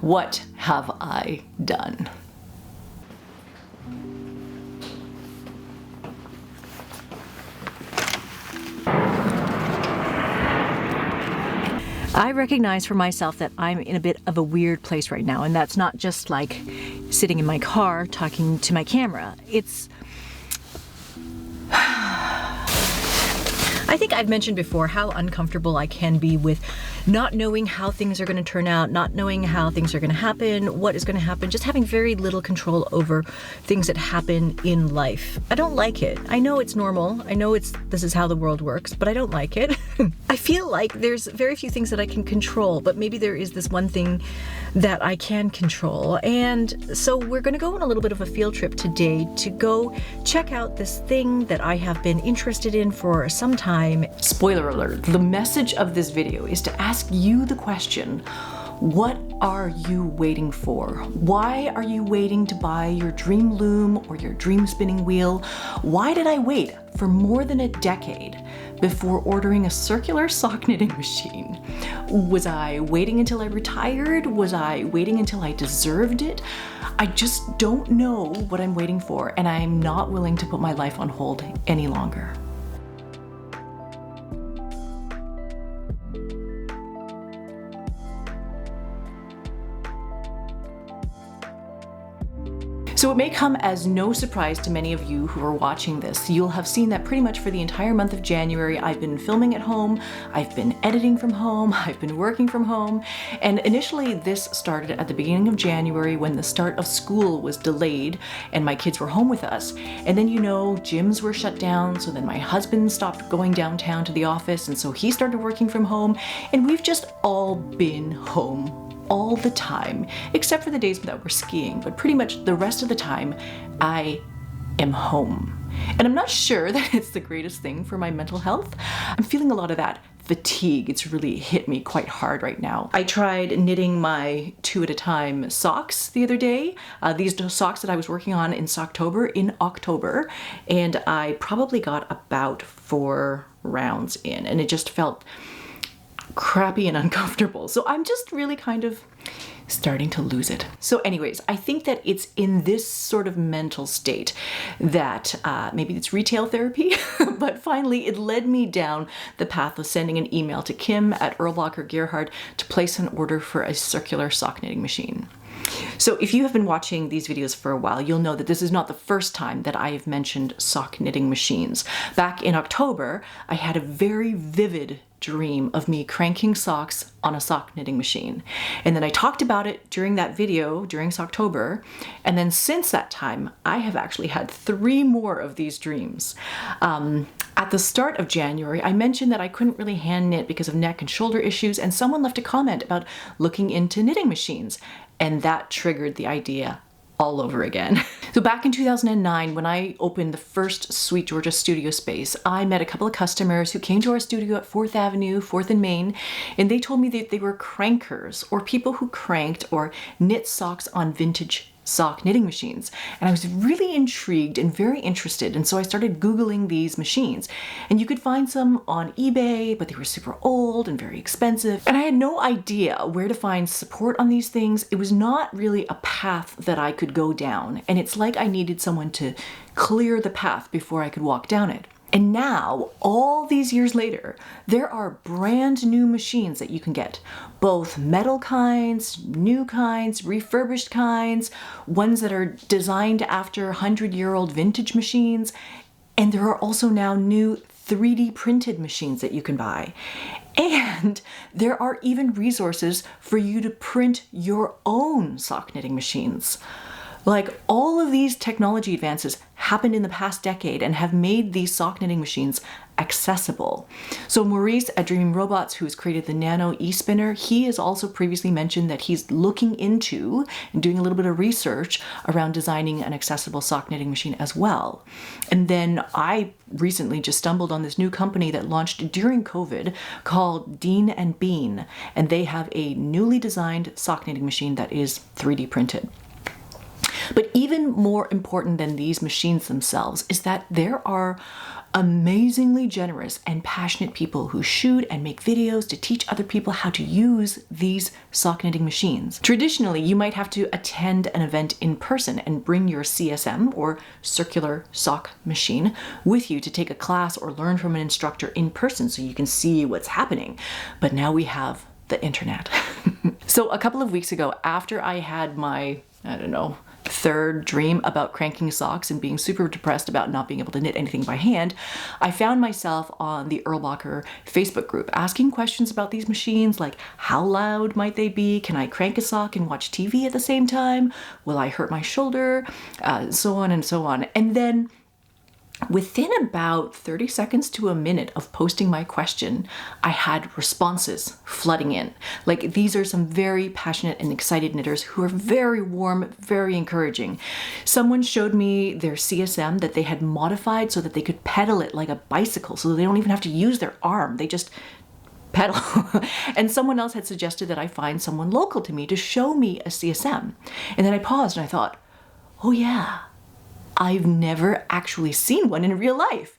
What have I done? I recognize for myself that I'm in a bit of a weird place right now, and that's not just like sitting in my car talking to my camera. I think I've mentioned before how uncomfortable I can be with not knowing how things are going to turn out, not knowing how things are going to happen, what is going to happen, just having very little control over things that happen in life. I don't like it. I know it's normal. I know this is how the world works, but I don't like it. I feel like there's very few things that I can control, but maybe there is this one thing that I can control. And so we're going to go on a little bit of a field trip today to go check out this thing that I have been interested in for some time. Spoiler alert, the message of this video is to ask you the question, what are you waiting for? Why are you waiting to buy your dream loom or your dream spinning wheel? Why did I wait for more than a decade before ordering a circular sock knitting machine? Was I waiting until I retired? Was I waiting until I deserved it? I just don't know what I'm waiting for, and I'm not willing to put my life on hold any longer. So it may come as no surprise to many of you who are watching this. You'll have seen that pretty much for the entire month of January, I've been filming at home, I've been editing from home, I've been working from home. And initially this started at the beginning of January when the start of school was delayed and my kids were home with us. And then, you know, gyms were shut down, so then my husband stopped going downtown to the office, and so he started working from home, and we've just all been home all the time, except for the days that we're skiing, but pretty much the rest of the time I am home. And I'm not sure that it's the greatest thing for my mental health. I'm feeling a lot of that fatigue. It's really hit me quite hard right now. I tried knitting my 2 at a time socks the other day. These socks that I was working on in October, and I probably got about 4 rounds in, and it just felt crappy and uncomfortable. So I'm just really kind of starting to lose it. So anyways, I think that it's in this sort of mental state that maybe it's retail therapy, but finally it led me down the path of sending an email to Kim at Erlbach Gerhard to place an order for a circular sock knitting machine. So if you have been watching these videos for a while, you'll know that this is not the first time that I have mentioned sock knitting machines. Back in October, I had a very vivid dream of me cranking socks on a sock knitting machine. And then I talked about it during that video during October. And then since that time, I have actually had 3 more of these dreams. At the start of January, I mentioned that I couldn't really hand knit because of neck and shoulder issues, and someone left a comment about looking into knitting machines. And that triggered the idea all over again. So back in 2009, when I opened the first SweetGeorgia studio space, I met a couple of customers who came to our studio at 4th Avenue, 4th and Main, and they told me that they were crankers, or people who cranked or knit socks on vintage sock knitting machines. And I was really intrigued and very interested, and so I started Googling these machines. And you could find some on eBay, but they were super old and very expensive. And I had no idea where to find support on these things. It was not really a path that I could go down. And it's like I needed someone to clear the path before I could walk down it. And now, all these years later, there are brand new machines that you can get. Both metal kinds, new kinds, refurbished kinds, ones that are designed after 100-year-old vintage machines. And there are also now new 3D printed machines that you can buy. And there are even resources for you to print your own sock knitting machines. Like, all of these technology advances happened in the past decade and have made these sock knitting machines accessible. So Maurice at Dreaming Robots, who has created the Nano e-spinner, he has also previously mentioned that he's looking into and doing a little bit of research around designing an accessible sock knitting machine as well. And then I recently just stumbled on this new company that launched during COVID called Dean and Bean, and they have a newly designed sock knitting machine that is 3D printed. But even more important than these machines themselves is that there are amazingly generous and passionate people who shoot and make videos to teach other people how to use these sock knitting machines. Traditionally, you might have to attend an event in person and bring your CSM, or circular sock machine, with you to take a class or learn from an instructor in person so you can see what's happening. But now we have the internet. So a couple of weeks ago, after I had my, I don't know, third dream about cranking socks and being super depressed about not being able to knit anything by hand, I found myself on the Erlbacher Facebook group asking questions about these machines, like how loud might they be? Can I crank a sock and watch TV at the same time? Will I hurt my shoulder? So on and so on. And then within about 30 seconds to a minute of posting my question, I had responses flooding in. Like, these are some very passionate and excited knitters who are very warm, very encouraging. Someone showed me their CSM that they had modified so that they could pedal it like a bicycle, so they don't even have to use their arm. They just pedal. And someone else had suggested that I find someone local to me to show me a CSM. And then I paused and I thought, oh yeah, I've never actually seen one in real life.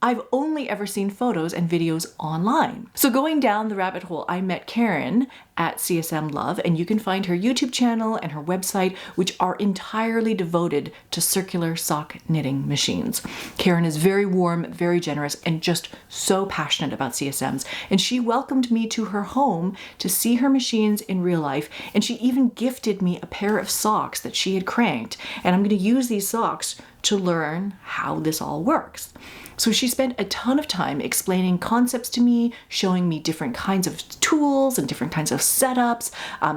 I've only ever seen photos and videos online. So going down the rabbit hole, I met Karen at CSM Love, and you can find her YouTube channel and her website, which are entirely devoted to circular sock knitting machines. Karen is very warm, very generous, and just so passionate about CSMs. And she welcomed me to her home to see her machines in real life, and she even gifted me a pair of socks that she had cranked. And I'm going to use these socks to learn how this all works. So she spent a ton of time explaining concepts to me, showing me different kinds of tools and different kinds of setups.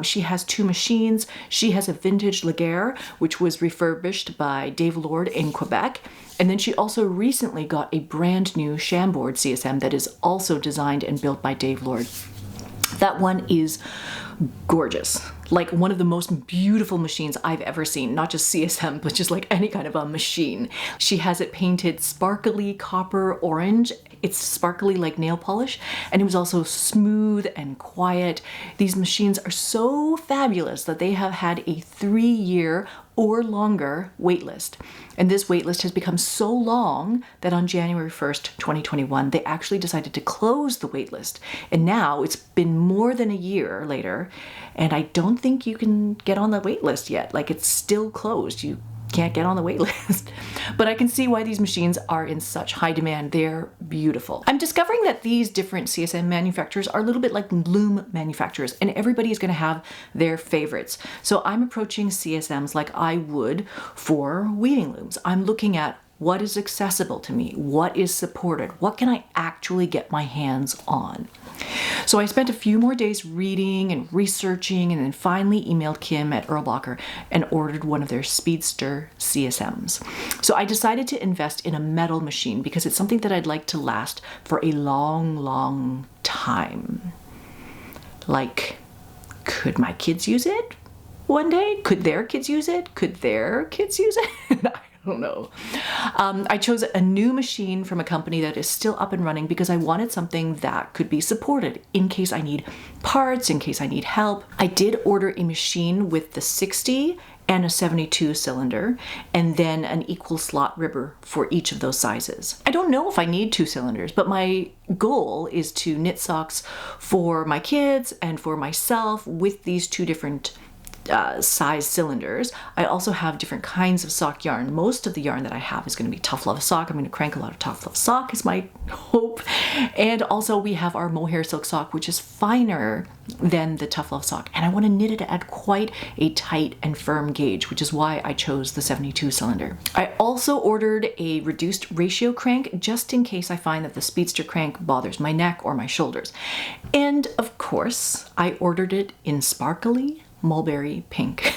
She has two machines. She has a vintage Laguerre, which was refurbished by Dave Lord in Quebec. And then she also recently got a brand new Chambord CSM that is also designed and built by Dave Lord. That one is gorgeous. Like one of the most beautiful machines I've ever seen, not just CSM, but just like any kind of a machine. She has it painted sparkly copper orange. It's sparkly like nail polish, and it was also smooth and quiet. These machines are so fabulous that they have had a 3-year or longer waitlist. And this waitlist has become so long that on January 1st, 2021, they actually decided to close the waitlist. And now it's been more than a year later, and I don't think you can get on the waitlist yet. Like, it's still closed. You can't get on the wait list. But I can see why these machines are in such high demand. They're beautiful. I'm discovering that these different CSM manufacturers are a little bit like loom manufacturers, and everybody is going to have their favorites. So I'm approaching CSMs like I would for weaving looms. I'm looking at what is accessible to me, what is supported, what can I actually get my hands on. So I spent a few more days reading and researching, and then finally emailed Kim at Erlbacher and ordered one of their Speedster CSMs. So I decided to invest in a metal machine because it's something that I'd like to last for a long, long time. Like, could my kids use it one day? Could their kids use it? Could their kids use it? I don't know. I chose a new machine from a company that is still up and running because I wanted something that could be supported in case I need parts, in case I need help. I did order a machine with the 60 and a 72 cylinder, and then an equal slot ribber for each of those sizes. I don't know if I need 2 cylinders, but my goal is to knit socks for my kids and for myself with these 2 different size cylinders. I also have different kinds of sock yarn. Most of the yarn that I have is going to be Tough Love sock. I'm going to crank a lot of Tough Love sock is my hope. And also we have our mohair silk sock, which is finer than the Tough Love sock. And I want to knit it at quite a tight and firm gauge, which is why I chose the 72 cylinder. I also ordered a reduced ratio crank just in case I find that the Speedster crank bothers my neck or my shoulders. And of course, I ordered it in sparkly mulberry pink.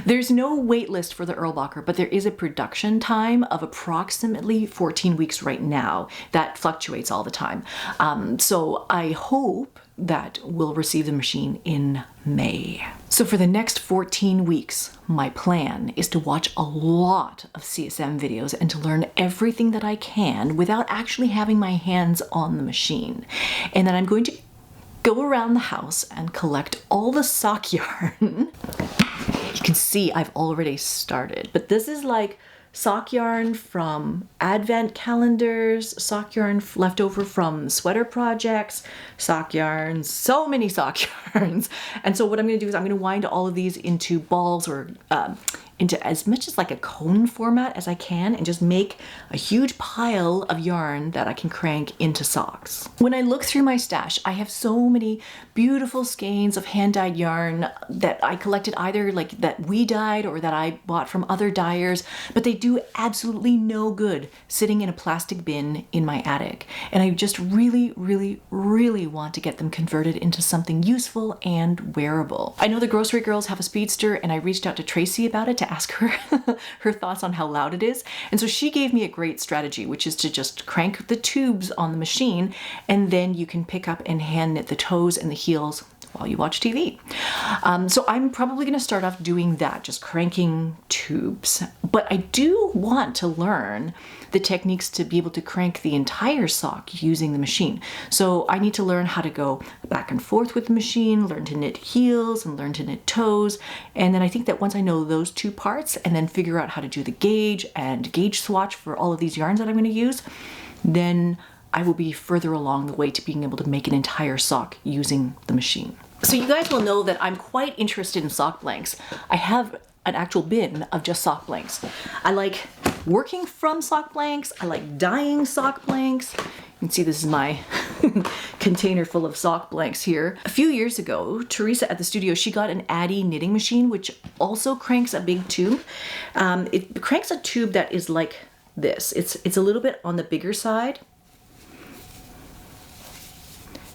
There's no wait list for the Erlbacher, but there is a production time of approximately 14 weeks right now. That fluctuates all the time. So I hope that we'll receive the machine in May. So for the next 14 weeks, my plan is to watch a lot of CSM videos and to learn everything that I can without actually having my hands on the machine. And then I'm going to go around the house and collect all the sock yarn You can see I've already started, but this is like sock yarn from advent calendars, sock yarn left over from sweater projects, sock yarns, so many sock yarns. And so what I'm going to do is I'm going to wind all of these into balls or into as much as like a cone format as I can and just make a huge pile of yarn that I can crank into socks. When I look through my stash, I have so many beautiful skeins of hand-dyed yarn that I collected either like that we dyed or that I bought from other dyers, but they do absolutely no good sitting in a plastic bin in my attic. And I just really, really, really want to get them converted into something useful and wearable. I know the grocery girls have a speedster, and I reached out to Tracy about it to ask her her thoughts on how loud it is. And so she gave me a great strategy, which is to just crank the tubes on the machine, and then you can pick up and hand knit the toes and the heels while you watch TV. So I'm probably going to start off doing that, just cranking tubes. But I do want to learn the techniques to be able to crank the entire sock using the machine. So I need to learn how to go back and forth with the machine, learn to knit heels and learn to knit toes. And then I think that once I know those two parts and then figure out how to do the gauge and gauge swatch for all of these yarns that I'm going to use, then I will be further along the way to being able to make an entire sock using the machine. So you guys will know that I'm quite interested in sock blanks. I have an actual bin of just sock blanks. I like working from sock blanks. I like dyeing sock blanks. You can see this is my container full of sock blanks here. A few years ago, Teresa at the studio, she got an Addy knitting machine, which also cranks a big tube. It cranks a tube that is like this. It's a little bit on the bigger side,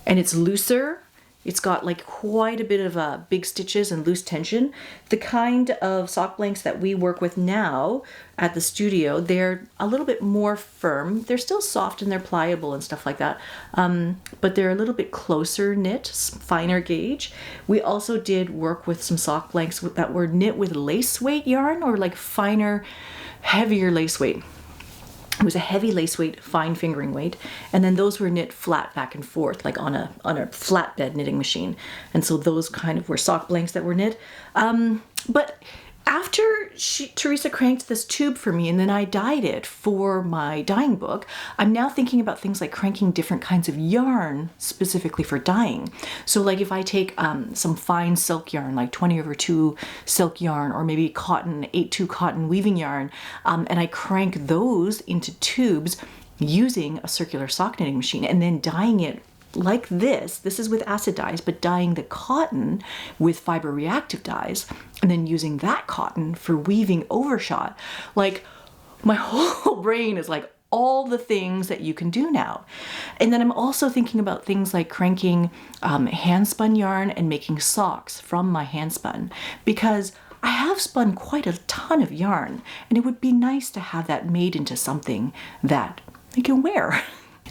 and it's looser. It's got like quite a bit of big stitches and loose tension. The kind of sock blanks that we work with now at the studio, they're a little bit more firm. They're still soft and they're pliable and stuff like that, but they're a little bit closer knit, finer gauge. We also did work with some sock blanks that were knit with lace weight yarn, or like finer, heavier lace weight. It was a heavy lace weight, fine fingering weight, and then those were knit flat back and forth, like on a flatbed knitting machine. And so those kind of were sock blanks that were knit. But after Teresa cranked this tube for me and then I dyed it for my dyeing book, I'm now thinking about things like cranking different kinds of yarn specifically for dyeing. So like if I take some fine silk yarn, like 20/2 silk yarn, or maybe cotton, 8/2 cotton weaving yarn, and I crank those into tubes using a circular sock knitting machine and then dyeing it like this. This is with acid dyes, but dyeing the cotton with fiber reactive dyes and then using that cotton for weaving overshot. Like, my whole brain is like all the things that you can do now. And then I'm also thinking about things like cranking hand spun yarn and making socks from my hand spun, because I have spun quite a ton of yarn and it would be nice to have that made into something that I can wear.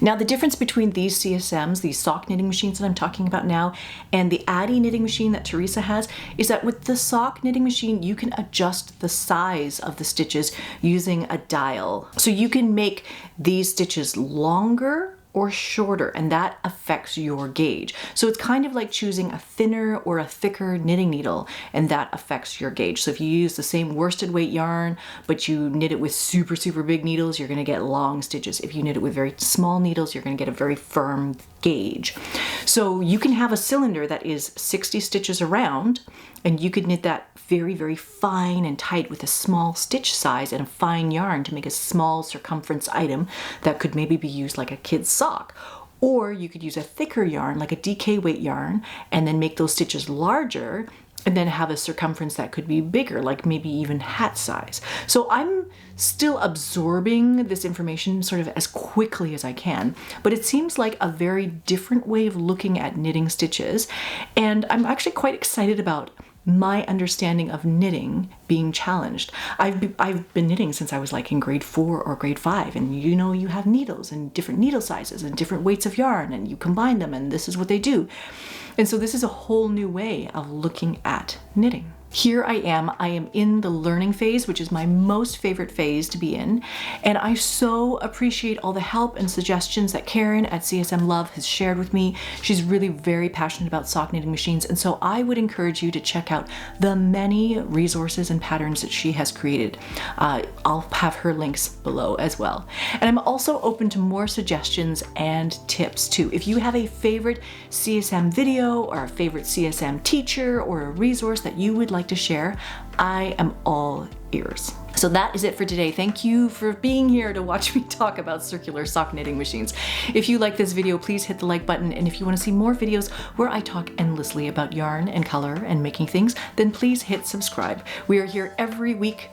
Now, the difference between these CSMs, these sock knitting machines that I'm talking about now, and the Addy knitting machine that Teresa has, is that with the sock knitting machine, you can adjust the size of the stitches using a dial. So you can make these stitches longer or shorter, and that affects your gauge. So it's kind of like choosing a thinner or a thicker knitting needle, and that affects your gauge. So if you use the same worsted weight yarn, but you knit it with super, super big needles, you're gonna get long stitches. If you knit it with very small needles, you're gonna get a very firm gauge. So you can have a cylinder that is 60 stitches around, and you could knit that very, very fine and tight with a small stitch size and a fine yarn to make a small circumference item that could maybe be used like a kid's sock. Or you could use a thicker yarn, like a DK weight yarn, and then make those stitches larger and then have a circumference that could be bigger, like maybe even hat size. So I'm still absorbing this information sort of as quickly as I can, but it seems like a very different way of looking at knitting stitches. And I'm actually quite excited about my understanding of knitting being challenged. I've been knitting since I was like in grade 4 or grade 5, and you know, you have needles and different needle sizes and different weights of yarn, and you combine them and this is what they do. And so this is a whole new way of looking at knitting. Here I am in the learning phase, which is my most favorite phase to be in. And I so appreciate all the help and suggestions that Karen at CSM Love has shared with me. She's really very passionate about sock knitting machines. And so I would encourage you to check out the many resources and patterns that she has created. I'll have her links below as well. And I'm also open to more suggestions and tips too. If you have a favorite CSM video or a favorite CSM teacher or a resource that you would like to share, I am all ears. So that is it for today. Thank you for being here to watch me talk about circular sock knitting machines. If you like this video, please hit the like button. And if you want to see more videos where I talk endlessly about yarn and color and making things, then please hit subscribe. We are here every week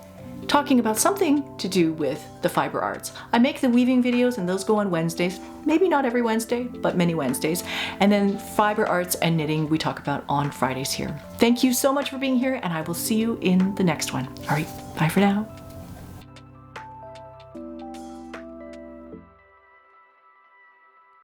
talking about something to do with the fiber arts. I make the weaving videos and those go on Wednesdays, maybe not every Wednesday, but many Wednesdays. And then fiber arts and knitting we talk about on Fridays here. Thank you so much for being here, and I will see you in the next one. All right, bye for now.